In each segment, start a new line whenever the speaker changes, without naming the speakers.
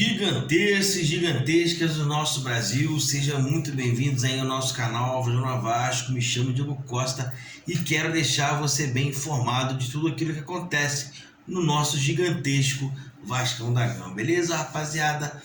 Gigantescos e gigantescas do nosso Brasil, sejam muito bem-vindos aí ao nosso canal Jornal Vasco. Me chamo Diego Costa e quero deixar você bem informado de tudo aquilo que acontece no nosso gigantesco Vascão da Gama, beleza, rapaziada?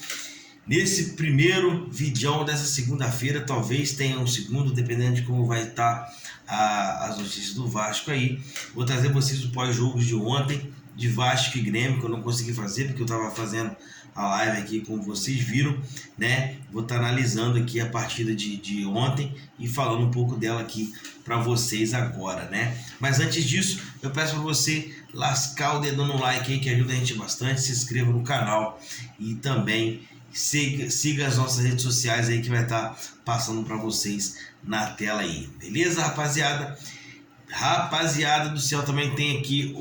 Nesse primeiro vídeo dessa segunda-feira, talvez tenha um segundo, dependendo de como vai estar as notícias do Vasco aí. Vou trazer vocês o pós-jogos de ontem, de Vasco e Grêmio, que eu não consegui fazer porque eu estava fazendo a live aqui, como vocês viram, né? Vou estar analisando aqui a partida de ontem e falando um pouco dela aqui para vocês agora, né? Mas antes disso, eu peço para você lascar o dedão no like aí, que ajuda a gente bastante, se inscreva no canal e também siga as nossas redes sociais aí, que vai estar passando para vocês na tela aí, beleza, rapaziada? Rapaziada do céu, também tem aqui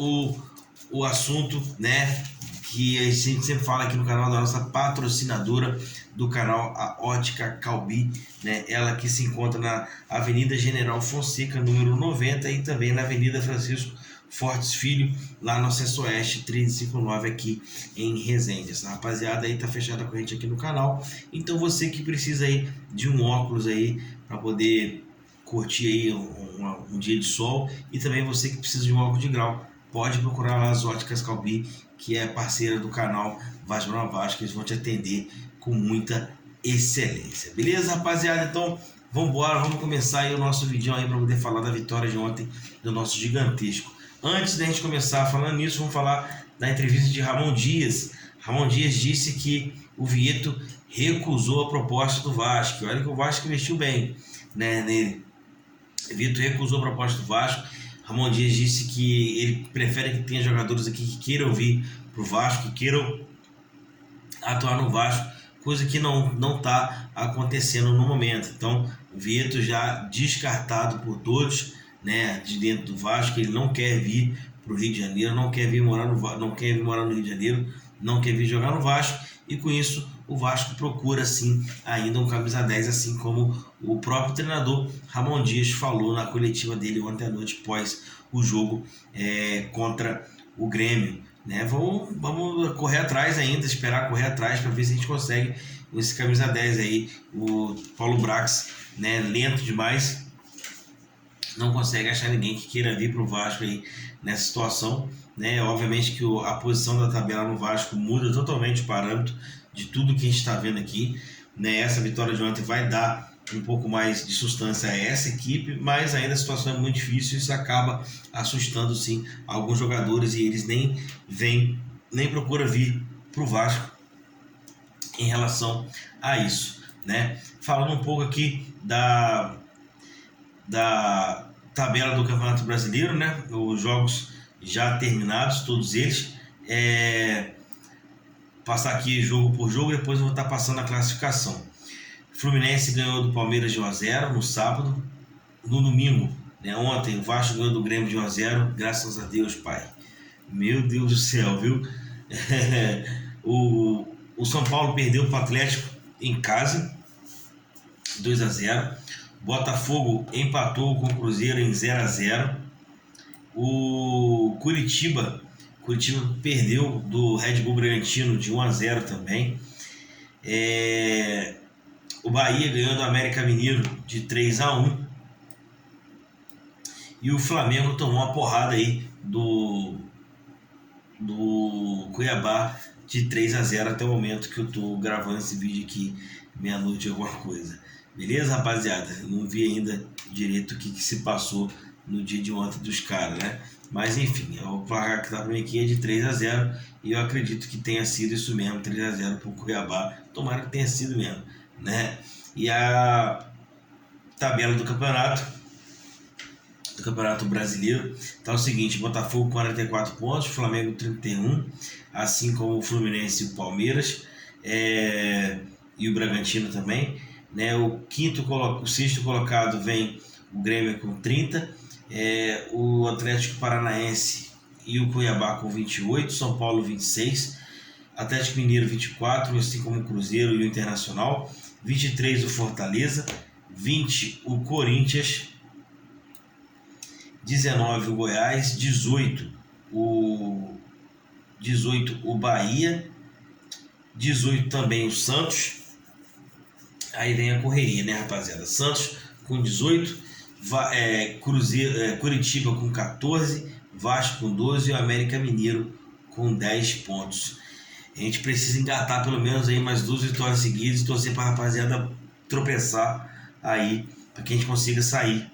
o assunto, né, que a gente sempre fala aqui no canal da nossa patrocinadora do canal, a Ótica Calbi, né? Ela que se encontra na Avenida General Fonseca, número 90, e também na Avenida Francisco Fortes Filho, lá no Acesso Oeste 359, aqui em Resende. Essa rapaziada aí tá fechada com a gente aqui no canal, então você que precisa aí de um óculos aí para poder curtir aí um dia de sol, e também você que precisa de um óculos de grau, pode procurar lá as Óticas Calbi, que é parceira do canal Vasco, que eles vão te atender com muita excelência. Beleza, rapaziada? Então, vamos começar aí o nosso vídeo aí para poder falar da vitória de ontem do nosso gigantesco. Antes da gente começar falando nisso, vamos falar da entrevista de Ramon Dias. Ramon Dias disse que o Vietto recusou a proposta do Vasco. Olha que o Vasco investiu bem, né, nele. O Vietto recusou a proposta do Vasco. Ramon Dias disse que ele prefere que tenha jogadores aqui que queiram vir para o Vasco, que queiram atuar no Vasco, coisa que não está acontecendo no momento. Então, o Vietto já descartado por todos, né, de dentro do Vasco. Ele não quer vir para o Rio de Janeiro, não quer vir morar no Rio de Janeiro, não quer vir jogar no Vasco, e com isso o Vasco procura sim ainda um camisa 10, assim como o próprio treinador Ramon Dias falou na coletiva dele ontem à noite, pós o jogo contra o Grêmio, né? Vamos correr atrás ainda, esperar correr atrás para ver se a gente consegue esse camisa 10 aí. O Paulo Brax, né, lento demais, não consegue achar ninguém que queira vir para o Vasco aí nessa situação, né? Obviamente que a posição da tabela no Vasco muda totalmente o parâmetro de tudo que a gente está vendo aqui, né? Essa vitória de ontem vai dar um pouco mais de sustância a essa equipe, mas ainda a situação é muito difícil, e isso acaba assustando sim alguns jogadores, e eles nem procuram vir para o Vasco em relação a isso, né? Falando um pouco aqui da tabela do Campeonato Brasileiro, né? Os jogos já terminados, todos eles. Passar aqui jogo por jogo, depois eu vou estar passando a classificação. Fluminense ganhou do Palmeiras de 1-0 no sábado. No domingo, né, ontem, o Vasco ganhou do Grêmio de 1-0, graças a Deus, pai. Meu Deus do céu, viu? O São Paulo perdeu para o Atlético em casa, 2-0. Botafogo empatou com o Cruzeiro em 0-0. O Curitiba perdeu do Red Bull Bragantino de 1-0 também. O Bahia ganhou do América Mineiro de 3-1. E o Flamengo tomou uma porrada aí do Cuiabá de 3-0 até o momento que eu tô gravando esse vídeo aqui, meia-noite alguma coisa. Beleza, rapaziada? Eu não vi ainda direito o que se passou no dia de ontem dos caras, né? Mas enfim, o placar que tá pra mim aqui é de 3-0, e eu acredito que tenha sido isso mesmo, 3-0 pro Cuiabá. Tomara que tenha sido mesmo, né? E a tabela do Campeonato Brasileiro tá o seguinte: Botafogo 44 pontos, Flamengo 31, assim como o Fluminense e o Palmeiras, e o Bragantino também, né? O sexto colocado vem o Grêmio com 30, o Atlético Paranaense e o Cuiabá com 28, São Paulo 26, Atlético Mineiro 24, assim como o Cruzeiro e o Internacional, 23 o Fortaleza, 20 o Corinthians, 19 o Goiás, 18 o Bahia, 18 também o Santos. Aí vem a correria, né, rapaziada? Santos com 18, Curitiba com 14, Vasco com 12 e o América Mineiro com 10 pontos. A gente precisa engatar pelo menos aí mais 2 vitórias seguidas e torcer para a rapaziada tropeçar aí, para que a gente consiga sair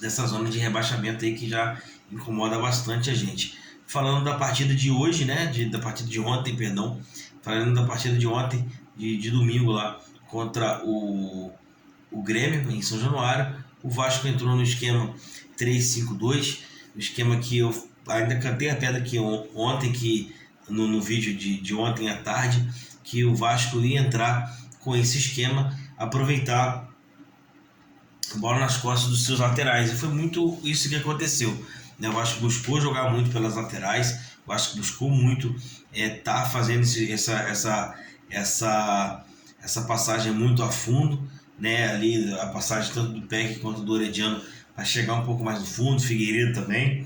dessa zona de rebaixamento aí que já incomoda bastante a gente. Falando da partida de hoje, né, da partida de ontem, perdão, falando da partida de ontem, de domingo lá, contra o Grêmio, em São Januário, o Vasco entrou no esquema 3-5-2, o esquema que eu ainda cantei a pedra aqui ontem, que no vídeo de ontem à tarde, que o Vasco ia entrar com esse esquema, aproveitar a bola nas costas dos seus laterais, e foi muito isso que aconteceu, né? O Vasco buscou jogar muito pelas laterais, o Vasco buscou muito tá fazendo essa passagem muito a fundo, né? Ali a passagem tanto do Peck quanto do Orediano para chegar um pouco mais no fundo, Figueiredo também.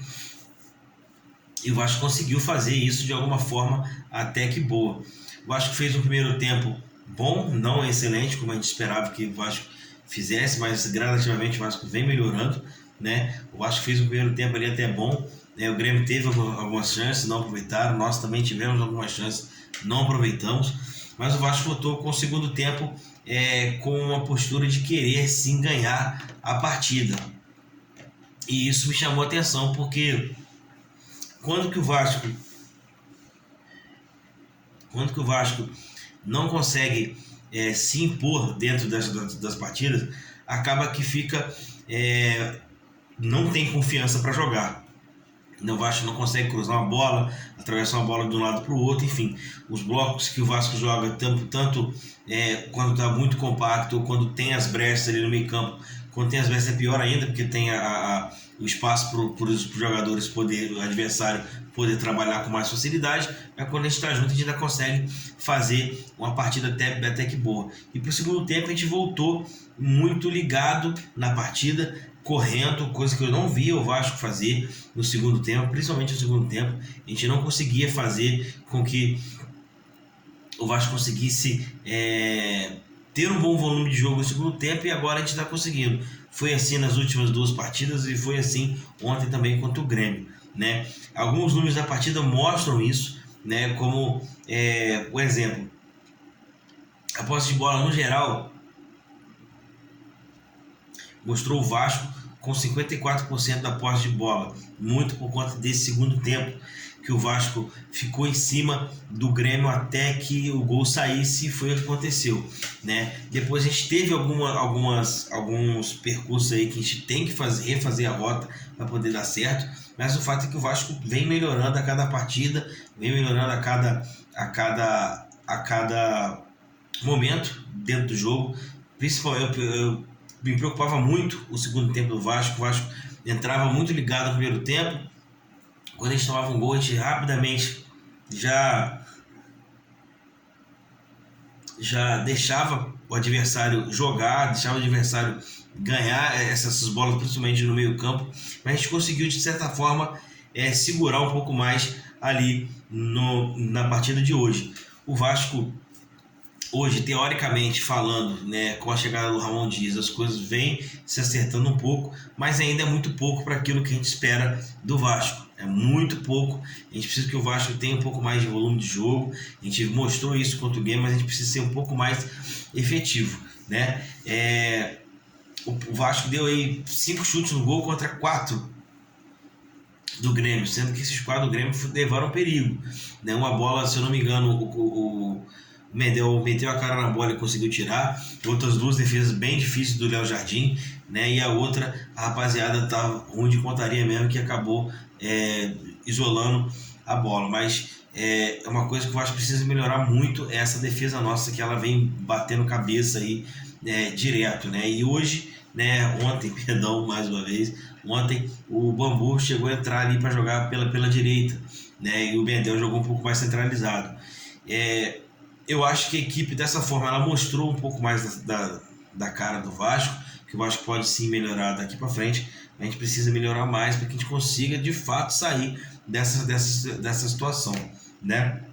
E o Vasco conseguiu fazer isso de alguma forma até que boa. O Vasco fez um primeiro tempo bom, não excelente, como a gente esperava que o Vasco fizesse, mas gradativamente o Vasco vem melhorando, né? O Vasco fez um primeiro tempo ali até bom, né? O Grêmio teve algumas chances, não aproveitaram, nós também tivemos algumas chances, não aproveitamos, mas o Vasco voltou com o segundo tempo com uma postura de querer sim ganhar a partida. E isso me chamou a atenção, porque quando que o Vasco não consegue se impor dentro das partidas, acaba que fica não tem confiança para jogar. O Vasco não consegue cruzar uma bola, atravessar uma bola de um lado para o outro, enfim. Os blocos que o Vasco joga, tanto quando está muito compacto, ou quando tem as brechas ali no meio campo. Quando tem as brechas é pior ainda, porque tem o espaço para os jogadores, o adversário poder trabalhar com mais facilidade. Mas quando a gente está junto, a gente ainda consegue fazer uma partida até que boa. E para o segundo tempo a gente voltou muito ligado na partida, correndo, coisa que eu não via o Vasco fazer no segundo tempo, principalmente no segundo tempo. A gente não conseguia fazer com que o Vasco conseguisse ter um bom volume de jogo no segundo tempo, e agora a gente está conseguindo. Foi assim nas últimas 2 partidas e foi assim ontem também contra o Grêmio, né? Alguns números da partida mostram isso, né? Como o exemplo, a posse de bola no geral mostrou o Vasco com 54% da posse de bola, muito por conta desse segundo tempo, que o Vasco ficou em cima do Grêmio até que o gol saísse, e foi o que aconteceu, né? Depois a gente teve alguns percursos aí que a gente tem que refazer a rota para poder dar certo, mas o fato é que o Vasco vem melhorando a cada partida, vem melhorando a cada momento dentro do jogo. Principalmente eu me preocupava muito o segundo tempo do Vasco. O Vasco entrava muito ligado no primeiro tempo. Quando a gente tomava um gol, a gente rapidamente já deixava o adversário jogar, deixava o adversário ganhar essas bolas, principalmente no meio campo. Mas a gente conseguiu, de certa forma, segurar um pouco mais ali na partida de hoje. O Vasco hoje, teoricamente falando, né, com a chegada do Ramon Dias, as coisas vêm se acertando um pouco, mas ainda é muito pouco para aquilo que a gente espera do Vasco. É muito pouco. A gente precisa que o Vasco tenha um pouco mais de volume de jogo. A gente mostrou isso contra o Grêmio, mas a gente precisa ser um pouco mais efetivo, né? O Vasco deu aí 5 chutes no gol contra 4 do Grêmio, sendo que esses 4 do Grêmio levaram perigo, né? Uma bola, se eu não me engano, o Mendel meteu a cara na bola e conseguiu tirar. Outras 2 defesas bem difíceis do Léo Jardim, né? E a outra, a rapaziada tá ruim de pontaria mesmo, que acabou isolando a bola. Mas é uma coisa que eu acho que precisa melhorar muito, é essa defesa nossa, que ela vem batendo cabeça aí direto, né? E hoje, né, ontem, perdão, mais uma vez, ontem o Bambu chegou a entrar ali para jogar pela direita, né? E o Mendel jogou um pouco mais centralizado. Eu acho que a equipe, dessa forma, ela mostrou um pouco mais da cara do Vasco, que o Vasco pode sim melhorar daqui para frente. A gente precisa melhorar mais para que a gente consiga, de fato, sair dessa situação, né?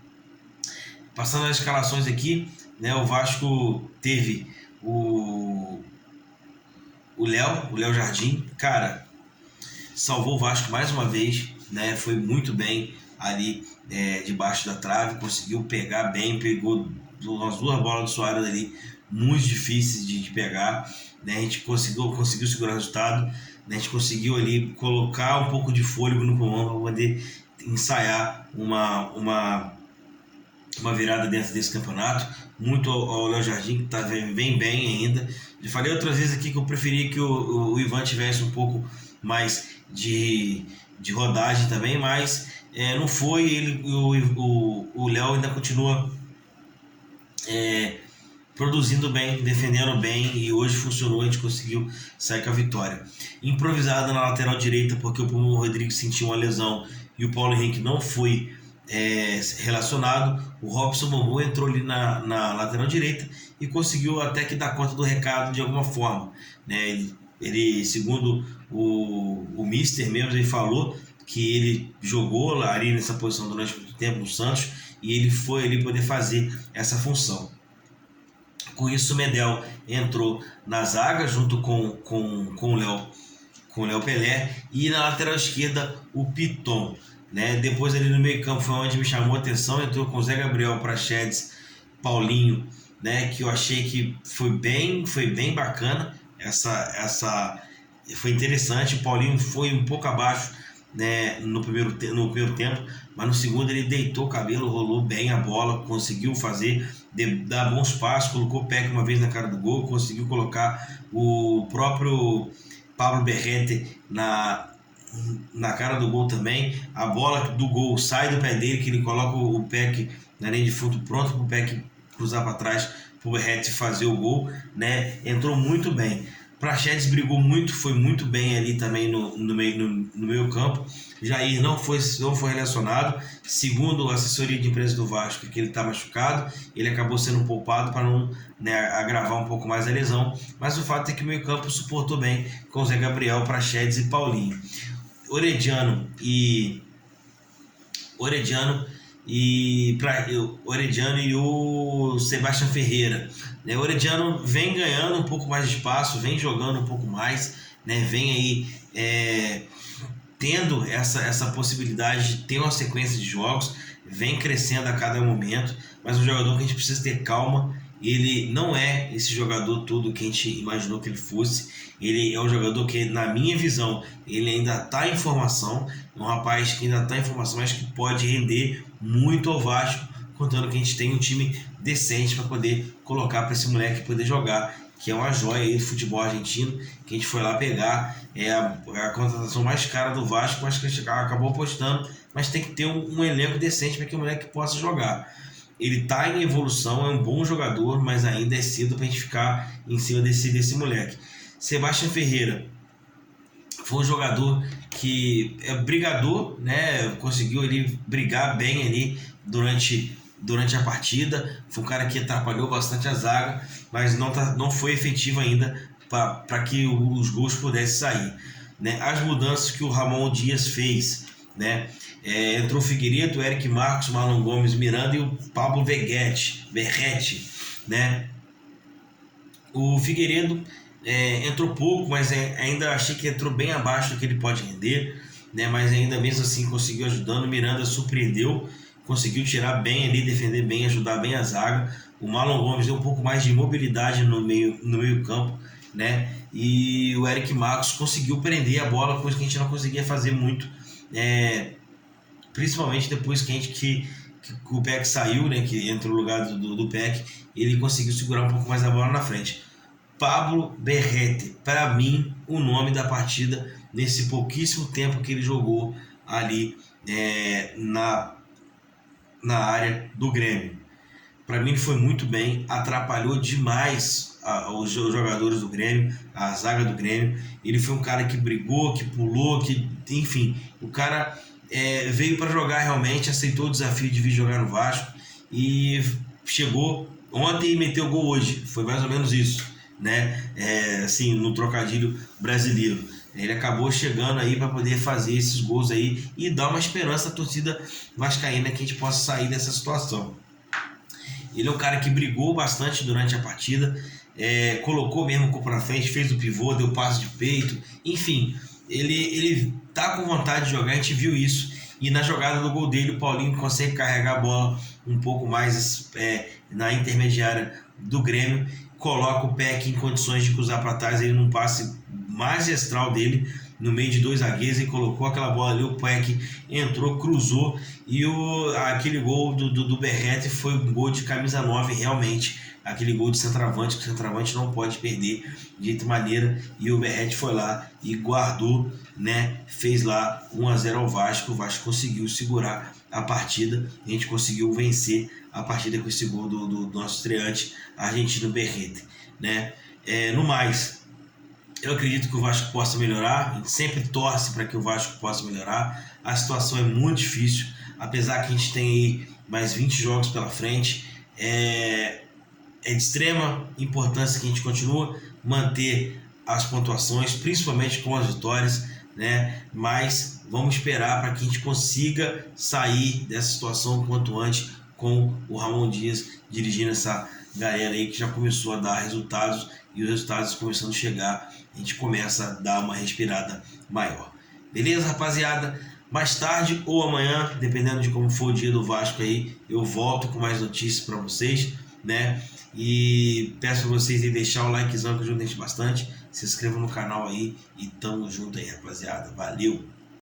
Passando as escalações aqui, né, o Vasco teve o Léo Jardim, cara, salvou o Vasco mais uma vez, né, foi muito bem ali debaixo da trave, conseguiu pegar bem, pegou umas duas bolas do Soares ali, muito difíceis de pegar, né, a gente conseguiu segurar o resultado, né, a gente conseguiu ali colocar um pouco de fôlego no pulmão para poder ensaiar uma virada dentro desse campeonato, muito ao Léo Jardim, que vem bem ainda. Já falei outras vezes aqui que eu preferia que o Ivan tivesse um pouco mais de rodagem também, mas não foi. O Léo ainda continua produzindo bem, defendendo bem, e hoje funcionou, a gente conseguiu sair com a vitória. Improvisada na lateral direita, porque o Pulmão Rodrigues sentiu uma lesão e o Paulo Henrique não foi relacionado. O Robson Bambu entrou ali na lateral direita e conseguiu até que dar conta do recado de alguma forma, né? Ele segundo o Mister mesmo, ele falou que ele jogou ali nessa posição durante muito tempo no Santos e ele foi ali poder fazer essa função. Com isso, o Medel entrou na zaga junto com o Léo Pelé, e na lateral esquerda o Piton, né? Depois ali no meio campo foi onde me chamou a atenção, entrou com o Zé Gabriel, Praxedes, Paulinho, né? Que eu achei que foi bem bacana, foi interessante. O Paulinho foi um pouco abaixo, né, no primeiro tempo, mas no segundo ele deitou o cabelo, rolou bem a bola, conseguiu dar bons passos, colocou o Peck uma vez na cara do gol, conseguiu colocar o próprio Pablo Berrete na cara do gol também. A bola do gol sai do pé dele, que ele coloca o Peck na linha de fundo pronto para o Peck cruzar para trás, para o Berrete fazer o gol, né? Entrou muito bem. Praxedes brigou muito, foi muito bem ali também no meio campo. Jair não foi relacionado, segundo a assessoria de imprensa do Vasco, que ele está machucado. Ele acabou sendo poupado para não, né, agravar um pouco mais a lesão, mas o fato é que o meio campo suportou bem com Zé Gabriel, Praxedes e Paulinho. Orediano e o Sebastião Ferreira, né? O Orediano vem ganhando um pouco mais de espaço, vem jogando um pouco mais, né? Vem aí tendo essa possibilidade de ter uma sequência de jogos, vem crescendo a cada momento, mas um jogador que a gente precisa ter calma. Ele não é esse jogador todo que a gente imaginou que ele fosse. Ele é um jogador que, na minha visão, ele ainda está em formação. É um rapaz que ainda está em formação, mas que pode render muito ao Vasco, contando que a gente tem um time decente para poder colocar para esse moleque poder jogar, que é uma joia aí do futebol argentino, que a gente foi lá pegar. É a contratação mais cara do Vasco, mas que a gente acabou apostando, mas tem que ter um elenco decente para que o moleque possa jogar. Ele está em evolução, é um bom jogador, mas ainda é cedo para a gente ficar em cima desse moleque. Sebastião Ferreira foi um jogador que é brigador, né? Conseguiu ele brigar bem ali durante a partida. Foi um cara que atrapalhou bastante a zaga, mas não foi efetivo ainda para que os gols pudessem sair, né? As mudanças que o Ramon Dias fez, né? Entrou o Figueiredo, Eric Marcos, Marlon Gomes, Miranda e o Pablo Berrete, né? O Figueiredo entrou pouco, mas ainda achei que entrou bem abaixo do que ele pode render, né? Mas ainda mesmo assim conseguiu ajudando. O Miranda surpreendeu, conseguiu tirar bem ali, defender bem, ajudar bem a zaga. O Marlon Gomes deu um pouco mais de mobilidade no meio campo, né? E o Eric Marcos conseguiu prender a bola, coisa que a gente não conseguia fazer muito, principalmente depois que o Peck saiu, né? Que entrou no lugar do Peck, ele conseguiu segurar um pouco mais a bola na frente. Pablo Berrete, para mim, o nome da partida nesse pouquíssimo tempo que ele jogou ali na área do Grêmio. Para mim ele foi muito bem, atrapalhou demais os jogadores do Grêmio, a zaga do Grêmio. Ele foi um cara que brigou, que pulou, enfim, o cara veio para jogar realmente, aceitou o desafio de vir jogar no Vasco e chegou ontem e meteu gol hoje. Foi mais ou menos isso, né? Assim, no trocadilho brasileiro. Ele acabou chegando aí para poder fazer esses gols aí e dar uma esperança à torcida vascaína que a gente possa sair dessa situação. Ele é um cara que brigou bastante durante a partida, colocou mesmo o corpo na frente, fez o pivô, deu passe de peito, enfim, ele tá com vontade de jogar, a gente viu isso. E na jogada do gol dele, o Paulinho consegue carregar a bola um pouco mais na intermediária do Grêmio, coloca o Peck em condições de cruzar para trás, ele num passe magistral dele, no meio de dois zagueiros, e colocou aquela bola ali, o Peck entrou, cruzou, e aquele gol do Berrete foi um gol de camisa 9, realmente, aquele gol de centroavante, que o centroavante não pode perder de outra maneira, e o Berrete foi lá e guardou, né, fez lá 1-0 ao Vasco. O Vasco conseguiu segurar a partida, a gente conseguiu vencer a partida com esse gol do nosso estreante argentino Berrete, né? No mais, eu acredito que o Vasco possa melhorar, a gente sempre torce para que o Vasco possa melhorar. A situação é muito difícil, apesar que a gente tem aí mais 20 jogos pela frente. É de extrema importância que a gente continue manter as pontuações, principalmente com as vitórias, né? Mas vamos esperar para que a gente consiga sair dessa situação o quanto antes, com o Ramon Dias dirigindo essa galera aí que já começou a dar resultados, e os resultados começando a chegar, a gente começa a dar uma respirada maior. Beleza, rapaziada? Mais tarde ou amanhã, dependendo de como for o dia do Vasco aí, eu volto com mais notícias para vocês, né? E peço para vocês aí deixar o likezão, que ajuda a gente bastante. Se inscreva no canal aí e tamo junto aí, rapaziada. Valeu!